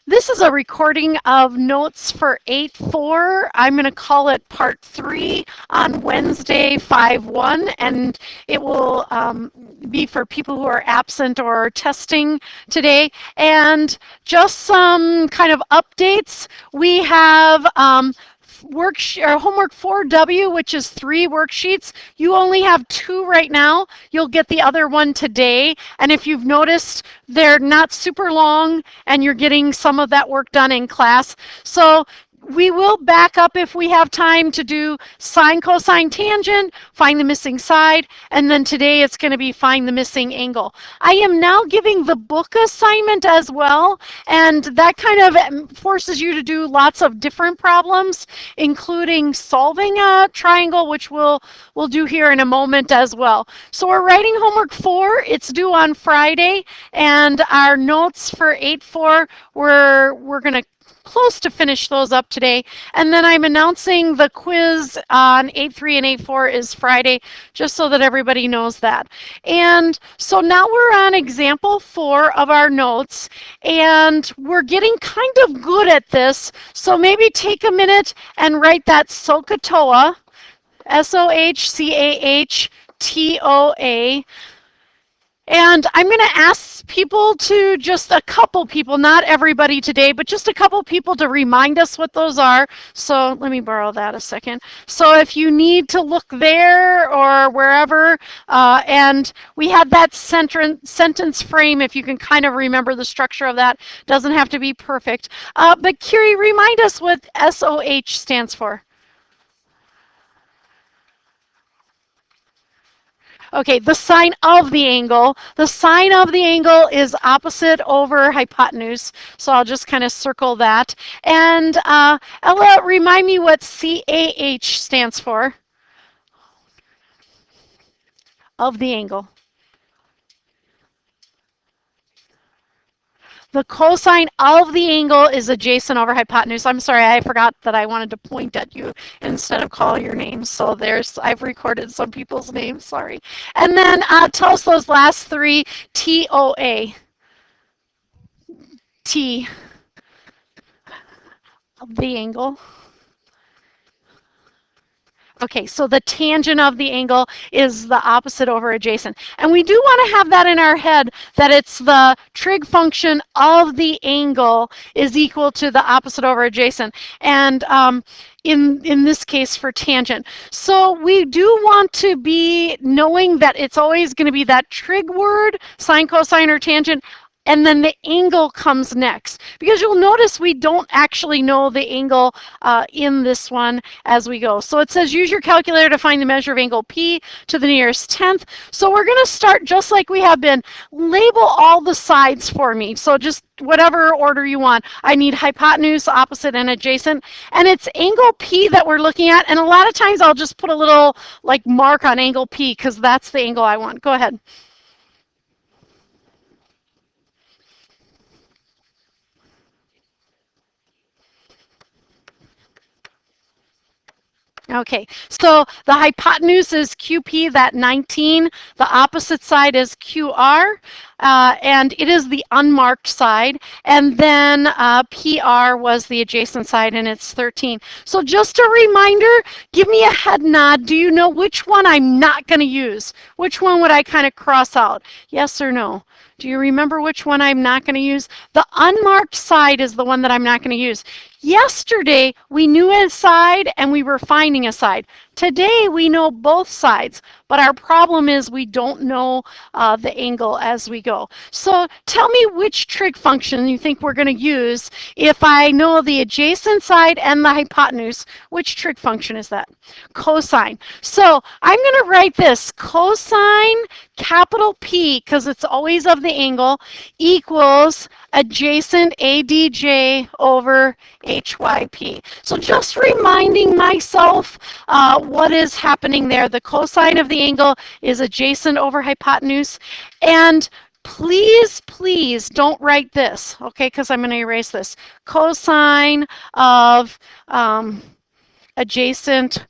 This is a recording of notes for 8-4. I'm going to call it part 3 on Wednesday 5-1, and it will be for people who are absent or testing today. And just some kind of updates. We have homework 4W, which is 3 worksheets. You only have 2 right now. You'll get the other one today. And if you've noticed, they're not super long and you're getting some of that work done in class. So we will back up if we have time to do sine, cosine, tangent, find the missing side, and then today it's going to be find the missing angle. I am now giving the book assignment as well, and that kind of forces you to do lots of different problems, including solving a triangle, which we'll do here in a moment as well. So we're writing homework 4. It's due on Friday, and our notes for 8-4, we're going to close to finish those up today. And then I'm announcing the quiz on 8-3 and 8-4 is Friday, just so that everybody knows that. And so now we're on example 4 of our notes, and we're getting kind of good at this. So maybe take a minute and write that SOHCAHTOA, SOHCAHTOA. And I'm going to ask people to, just a couple people, not everybody today, but just a couple people to remind us what those are. So let me borrow that a second. So if you need to look there or wherever, and we have that sentence frame, if you can kind of remember the structure of that, doesn't have to be perfect. But Kiri, remind us what SOH stands for. Okay, the sine of the angle. The sine of the angle is opposite over hypotenuse. So I'll just kind of circle that. And Ella, remind me what CAH stands for. Of the angle. The cosine of the angle is adjacent over hypotenuse. I'm sorry, I forgot that I wanted to point at you instead of call your names. So I've recorded some people's names, sorry. And then tell us those last 3, TOA. T of the angle. Okay, so the tangent of the angle is the opposite over adjacent. And we do want to have that in our head, that it's the trig function of the angle is equal to the opposite over adjacent. And in this case for tangent. So we do want to be knowing that it's always going to be that trig word, sine, cosine, or tangent, and then the angle comes next. Because you'll notice we don't actually know the angle in this one as we go. So it says use your calculator to find the measure of angle P to the nearest tenth. So we're going to start just like we have been. Label all the sides for me. So just whatever order you want. I need hypotenuse, opposite, and adjacent. And it's angle P that we're looking at. And a lot of times I'll just put a little like mark on angle P because that's the angle I want. Go ahead. Okay, so the hypotenuse is QP, that 19. The opposite side is QR, and it is the unmarked side. And then PR was the adjacent side, and it's 13. So just a reminder, give me a head nod. Do you know which one I'm not going to use? Which one would I kind of cross out? Yes or no? Do you remember which one I'm not going to use? The unmarked side is the one that I'm not going to use. Yesterday, we knew a side and we were finding a side. Today, we know both sides, but our problem is we don't know the angle as we go. So tell me which trig function you think we're going to use if I know the adjacent side and the hypotenuse. Which trig function is that? Cosine. So I'm going to write this cosine capital P, because it's always of the angle, equals adjacent ADJ over HYP. So just reminding myself what is happening there. The cosine of the angle is adjacent over hypotenuse. And please, please don't write this, okay, because I'm going to erase this. Cosine of adjacent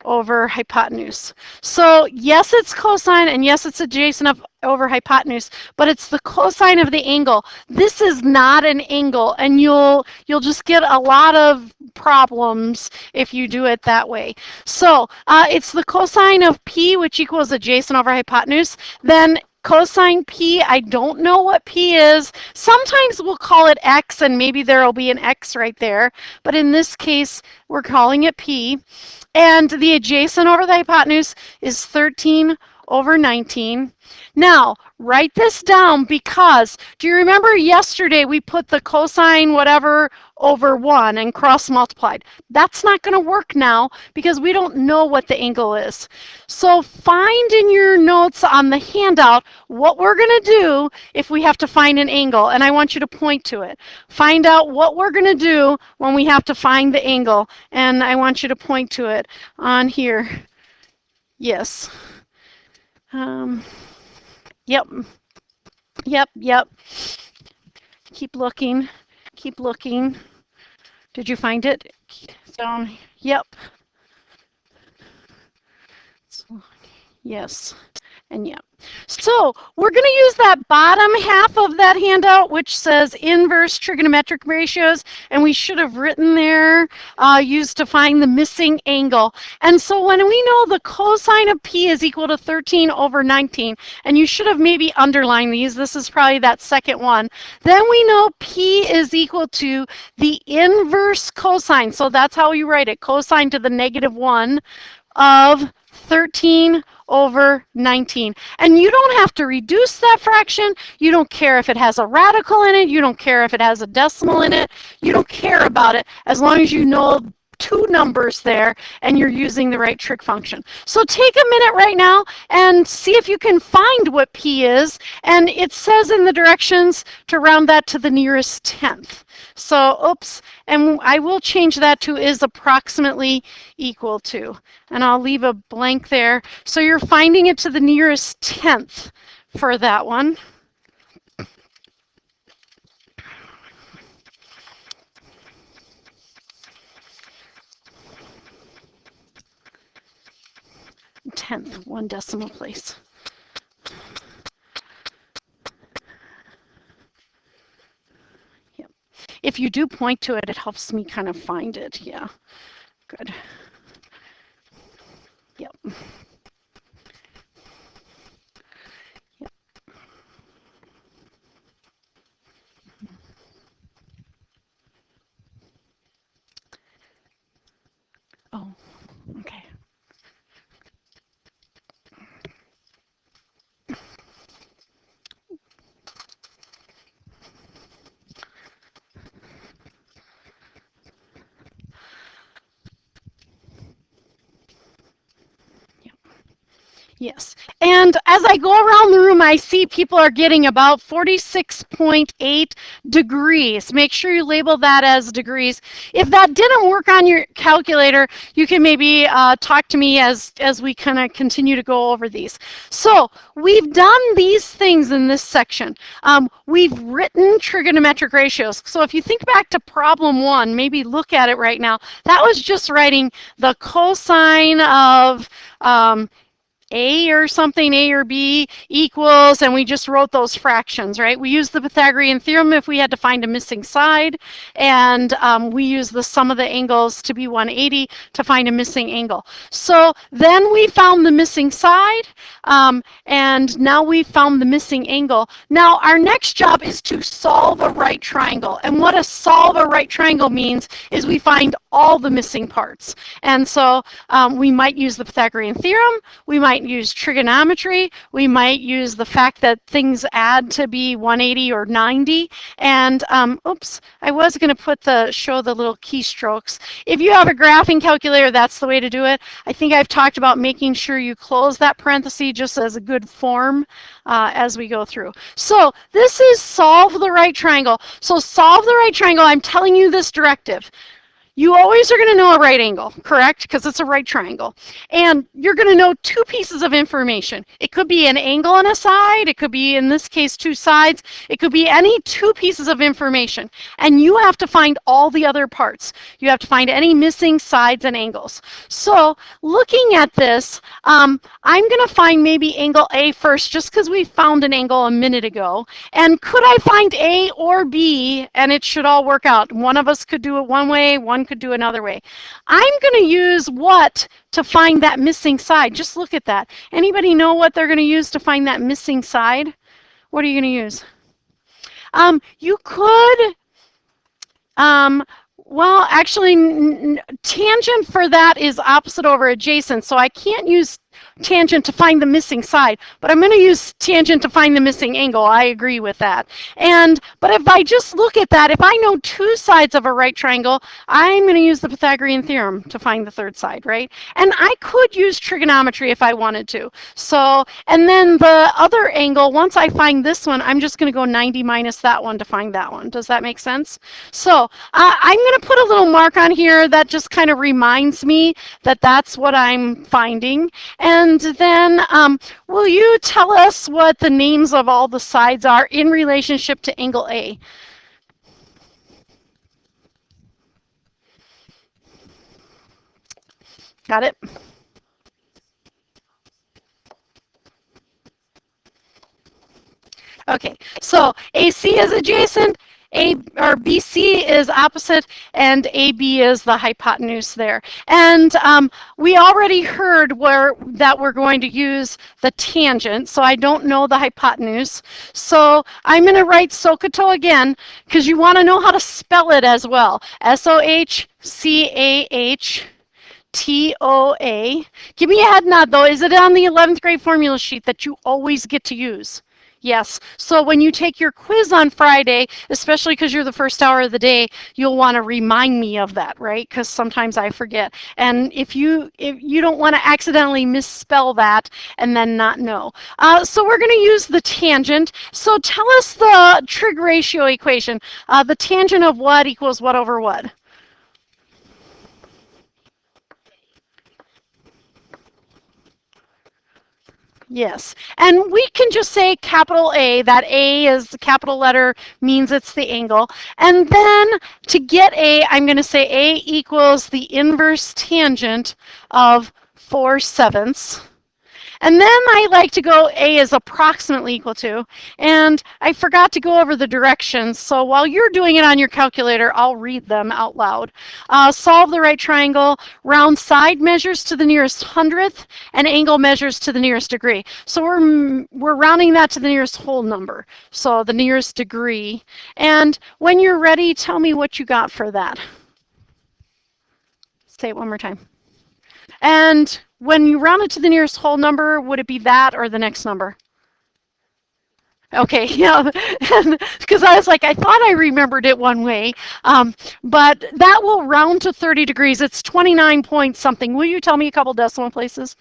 over hypotenuse. So yes, it's cosine, and yes, it's adjacent over hypotenuse, but it's the cosine of the angle. This is not an angle, and you'll just get a lot of problems if you do it that way. So it's the cosine of P, which equals adjacent over hypotenuse. Then cosine P, I don't know what P is. Sometimes we'll call it X, and maybe there will be an X right there. But in this case, we're calling it P. And the adjacent over the hypotenuse is 13 over 19. Now, write this down because, do you remember yesterday we put the cosine whatever over 1 and cross multiplied? That's not going to work now because we don't know what the angle is. So find in your notes on the handout what we're going to do if we have to find an angle, and I want you to point to it. Find out what we're going to do when we have to find the angle, and I want you to point to it on here. Yes. Yep. Yep, yep. Keep looking. Keep looking. Did you find it? Down. Yep. Yes. And yep. So we're going to use that bottom half of that handout, which says inverse trigonometric ratios, and we should have written there, used to find the missing angle. And so when we know the cosine of P is equal to 13 over 19, and you should have maybe underlined these, this is probably that second one, then we know P is equal to the inverse cosine. So that's how you write it, cosine to the -1 of 13 over 19. And you don't have to reduce that fraction. You don't care if it has a radical in it. You don't care if it has a decimal in it. You don't care about it as long as you know two numbers there and you're using the right trig function. So take a minute right now and see if you can find what P is. And it says in the directions to round that to the nearest tenth. So, oops, and I will change that to is approximately equal to. And I'll leave a blank there. So you're finding it to the nearest tenth for that one. Tenth, one decimal place. Yep. If you do point to it, it helps me kind of find it. Yeah, good. Yep. Yep. Oh, okay. Yes, and as I go around the room, I see people are getting about 46.8 degrees. Make sure you label that as degrees. If that didn't work on your calculator, you can maybe talk to me as we kind of continue to go over these. So we've done these things in this section. We've written trigonometric ratios. So if you think back to problem 1, maybe look at it right now. That was just writing the cosine of A or something, A or B equals, and we just wrote those fractions, right? We used the Pythagorean theorem if we had to find a missing side, and we used the sum of the angles to be 180 to find a missing angle. So then we found the missing side, and now we found the missing angle. Now our next job is to solve a right triangle, and what a solve a right triangle means is we find all the missing parts. And so we might use the Pythagorean theorem, we might use trigonometry, we might use the fact that things add to be 180 or 90, and oops, I was going to show the little keystrokes. If you have a graphing calculator, that's the way to do it. I think I've talked about making sure you close that parenthesis just as a good form as we go through. So this is solve the right triangle. So solve the right triangle, I'm telling you this directive. You always are going to know a right angle, correct? Because it's a right triangle. And you're going to know two pieces of information. It could be an angle on a side. It could be, in this case, two sides. It could be any two pieces of information. And you have to find all the other parts. You have to find any missing sides and angles. So looking at this, I'm going to find maybe angle A first, just because we found an angle a minute ago. And could I find A or B, and it should all work out? One of us could do it one way, one could do another way. I'm going to use what to find that missing side? Just look at that. Anybody know what they're going to use to find that missing side? What are you going to use? You could, well, actually, tangent for that is opposite over adjacent, so I can't use tangent to find the missing side, but I'm going to use tangent to find the missing angle. I agree with that. But if I just look at that, if I know two sides of a right triangle, I'm going to use the Pythagorean theorem to find the third side, right? And I could use trigonometry if I wanted to. So, and then the other angle, once I find this one, I'm just going to go 90 minus that one to find that one. Does that make sense? So I'm going to put a little mark on here that just kind of reminds me that that's what I'm finding. And then will you tell us what the names of all the sides are in relationship to angle A? Got it? Okay, so AC is adjacent, BC is opposite, and AB is the hypotenuse there. And we already heard that we're going to use the tangent, so I don't know the hypotenuse. So I'm going to write SOHCAHTOA again, because you want to know how to spell it as well. SOHCAHTOA. Give me a head nod though. Is it on the 11th grade formula sheet that you always get to use? Yes. So when you take your quiz on Friday, especially because you're the first hour of the day, you'll want to remind me of that, right? Because sometimes I forget. And if you don't want to accidentally misspell that and then not know. So we're going to use the tangent. So tell us the trig ratio equation. The tangent of what equals what over what? Yes, and we can just say capital A. That A is the capital letter, means it's the angle. And then to get A, I'm going to say A equals the inverse tangent of 4/7. And then I like to go A is approximately equal to, and I forgot to go over the directions, so while you're doing it on your calculator, I'll read them out loud. Solve the right triangle, round side measures to the nearest hundredth, and angle measures to the nearest degree. So we're rounding that to the nearest whole number, so the nearest degree. And when you're ready, tell me what you got for that. Say it one more time. And when you round it to the nearest whole number, would it be that or the next number? Okay, yeah, because I was like, I thought I remembered it one way, but that will round to 30 degrees. It's 29 point something. Will you tell me a couple decimal places?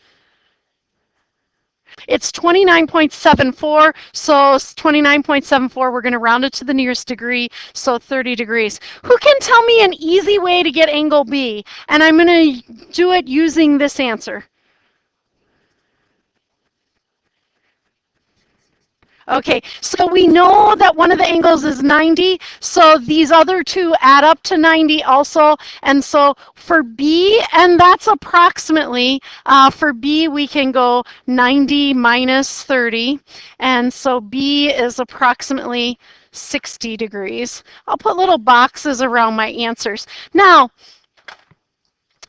It's 29.74, so 29.74, we're going to round it to the nearest degree, so 30 degrees. Who can tell me an easy way to get angle B? And I'm going to do it using this answer. Okay, so we know that one of the angles is 90, so these other two add up to 90 also, and so for B, and that's approximately, for B we can go 90 minus 30, and so B is approximately 60 degrees. I'll put little boxes around my answers. Now,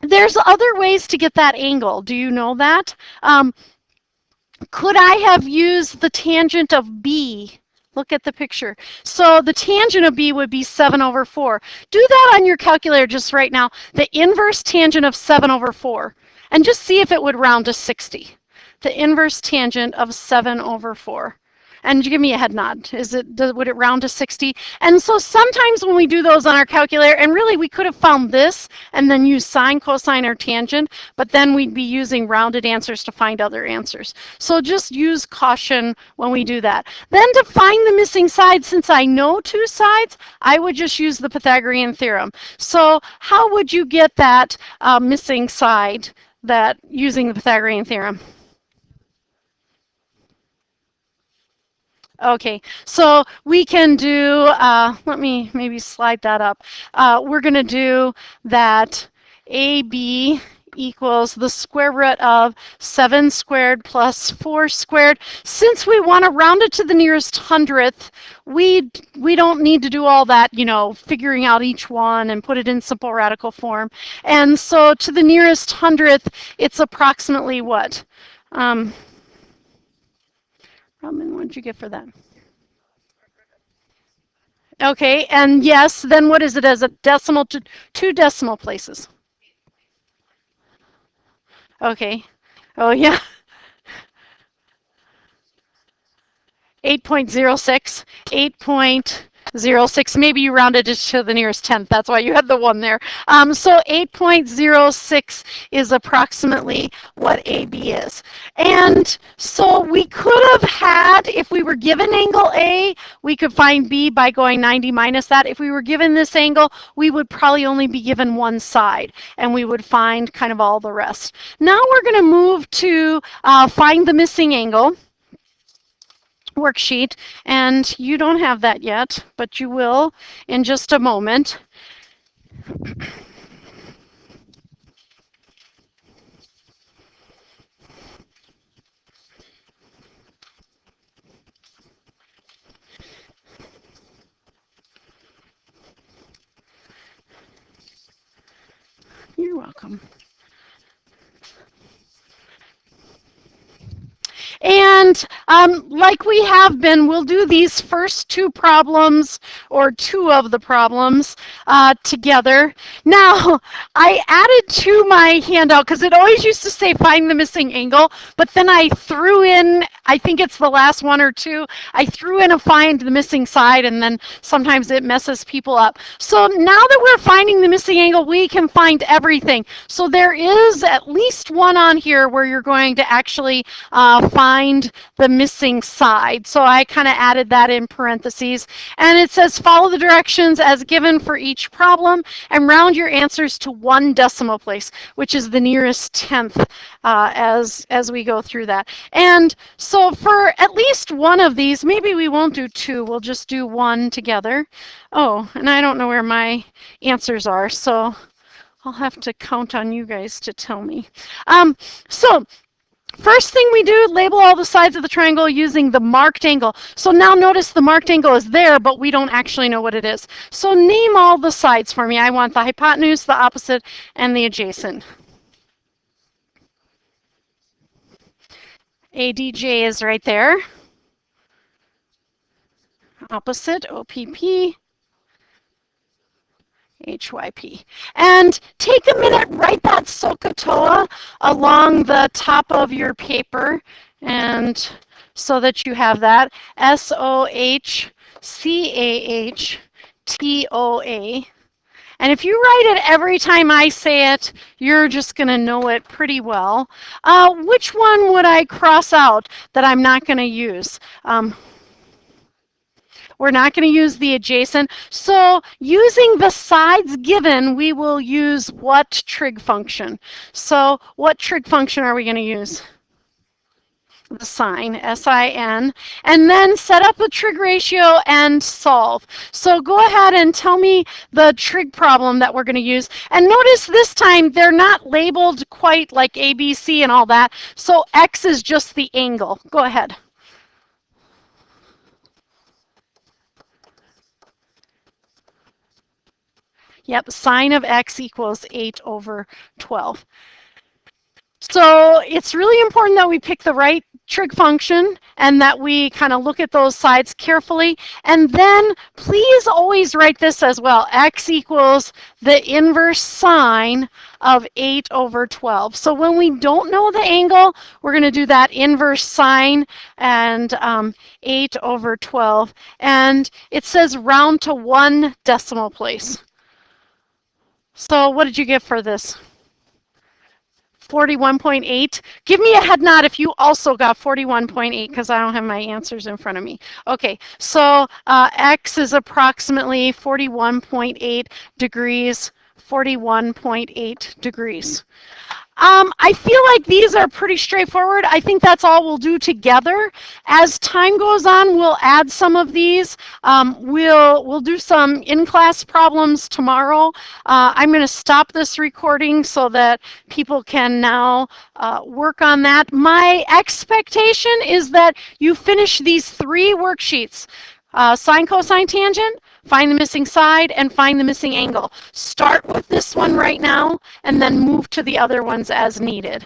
there's other ways to get that angle. Do you know that? Could I have used the tangent of B? Look at the picture. So the tangent of B would be 7/4. Do that on your calculator just right now. The inverse tangent of 7/4. And just see if it would round to 60. The inverse tangent of 7/4. And you give me a head nod. Would it round to 60? And so sometimes when we do those on our calculator, and really we could have found this and then use sine, cosine, or tangent, but then we'd be using rounded answers to find other answers. So just use caution when we do that. Then to find the missing side, since I know two sides, I would just use the Pythagorean theorem. So how would you get that missing side using the Pythagorean theorem? Okay, so we can do, let me maybe slide that up. We're going to do that AB equals the square root of 7 squared plus 4 squared. Since we want to round it to the nearest hundredth, we don't need to do all that, figuring out each one and put it in simple radical form. And so to the nearest hundredth, it's approximately what? Robin, what did you get for that? Okay, and yes, then what is it as a decimal to two decimal places? Okay. Oh, yeah. 8.06. 8.06. Maybe you rounded it to the nearest tenth. That's why you had the 1 there. So 8.06 is approximately what AB is. And so we could have had, if we were given angle A, we could find B by going 90 minus that. If we were given this angle, we would probably only be given one side, and we would find kind of all the rest. Now we're going to move to find the missing angle worksheet, and you don't have that yet, but you will in just a moment. You're welcome. And like we have been, we'll do these first two problems, or two of the problems, together. Now, I added to my handout, because it always used to say find the missing angle, but then I threw in, I think it's the last one or two, I threw in a find the missing side, and then sometimes it messes people up. So now that we're finding the missing angle, we can find everything. So there is at least one on here where you're going to actually find the missing side. So I kind of added that in parentheses. And it says follow the directions as given for each problem and round your answers to one decimal place, which is the nearest tenth as we go through that. And so for at least one of these, maybe we won't do two, we'll just do one together. Oh, and I don't know where my answers are, so I'll have to count on you guys to tell me. So first thing we do, label all the sides of the triangle using the marked angle. So now notice the marked angle is there, but we don't actually know what it is. So name all the sides for me. I want the hypotenuse, the opposite, and the adjacent. ADJ is right there. Opposite, OPP. HYP. And take a minute, write that SOHCAHTOA along the top of your paper, and so that you have that. SOHCAHTOA. And if you write it every time I say it, you're just going to know it pretty well. Which one would I cross out that I'm not going to use? We're not going to use the adjacent. So using the sides given, we will use what trig function? So what trig function are we going to use? The sine, S-I-N, and then set up a trig ratio and solve. So go ahead and tell me the trig problem that we're going to use. And notice this time they're not labeled quite like A, B, C and all that. So X is just the angle. Go ahead. Yep, sine of X equals 8 over 12. So it's really important that we pick the right trig function and that we kind of look at those sides carefully. And then please always write this as well. X equals the inverse sine of 8 over 12. So when we don't know the angle, we're going to do that inverse sine and 8 over 12. And it says round to 1 decimal place. So what did you get for this? 41.8. Give me a head nod if you also got 41.8 because I don't have my answers in front of me. Okay, so X is approximately 41.8 degrees. 41.8 degrees. I feel like these are pretty straightforward. I think that's all we'll do together. As time goes on, we'll add some of these. We'll do some in-class problems tomorrow. I'm going to stop this recording so that people can now work on that. My expectation is that you finish these 3 worksheets. Sine, cosine, tangent, find the missing side, and find the missing angle. Start with this one right now, and then move to the other ones as needed.